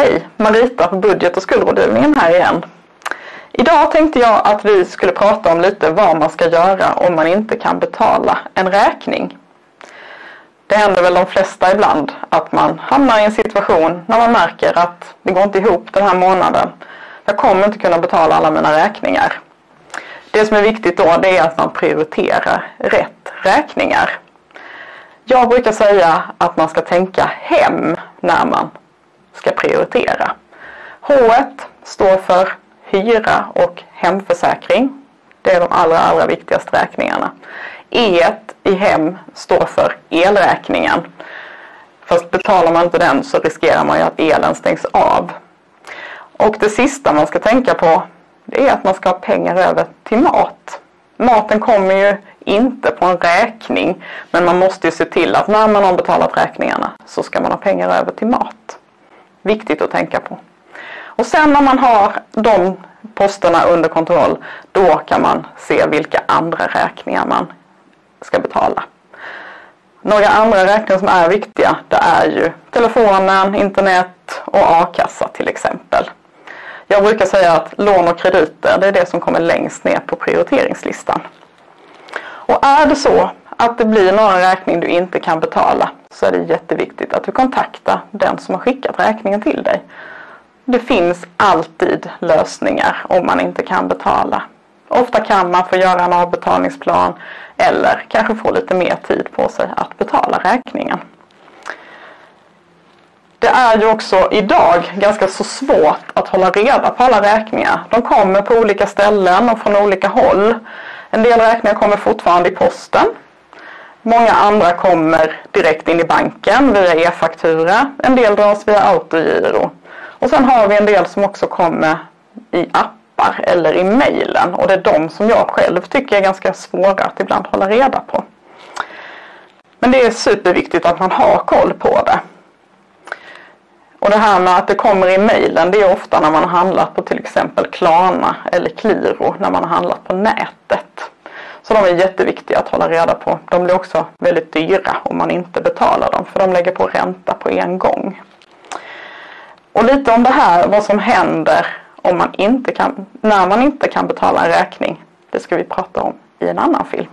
Hej, Marita på budget- och skuldrådgivningen här igen. Idag tänkte jag att vi skulle prata om lite vad man ska göra om man inte kan betala en räkning. Det händer väl de flesta ibland att man hamnar i en situation när man märker att det går inte ihop den här månaden. Jag kommer inte kunna betala alla mina räkningar. Det som är viktigt då, det är att man prioriterar rätt räkningar. Jag brukar säga att man ska tänka hem när man ska prioritera. H1 står för hyra och hemförsäkring. Det är de allra viktigaste räkningarna. E1 i hem står för elräkningen. Fast betalar man inte den så riskerar man ju att elen stängs av. Och det sista man ska tänka på, det är att man ska ha pengar över till mat. Maten kommer ju inte på en räkning, men man måste ju se till att när man har betalat räkningarna så ska man ha pengar över till mat. Viktigt att tänka på. Och sen när man har de posterna under kontroll, då kan man se vilka andra räkningar man ska betala. Några andra räkningar som är viktiga, det är ju telefonen, internet och a-kassa till exempel. Jag brukar säga att lån och krediter, det är det som kommer längst ner på prioriteringslistan. Och är det så att det blir någon räkning du inte kan betala, så är det jätteviktigt att du kontaktar den som har skickat räkningen till dig. Det finns alltid lösningar om man inte kan betala. Ofta kan man få göra en avbetalningsplan eller kanske få lite mer tid på sig att betala räkningen. Det är ju också idag ganska så svårt att hålla reda på alla räkningar. De kommer på olika ställen och från olika håll. En del räkningar kommer fortfarande i posten. Många andra kommer direkt in i banken via e-faktura. En del dras via autogiro. Och sen har vi en del som också kommer i appar eller i mejlen. Och det är de som jag själv tycker är ganska svåra att ibland hålla reda på. Men det är superviktigt att man har koll på det. Och det här med att det kommer i mejlen, det är ofta när man har handlat på till exempel Klarna eller Qliro, när man har handlat på nätet. Så de är jätteviktiga att hålla reda på. De blir också väldigt dyra om man inte betalar dem, för de lägger på ränta på en gång. Och lite om det här, vad som händer om man inte kan, när man inte kan betala en räkning, det ska vi prata om i en annan film.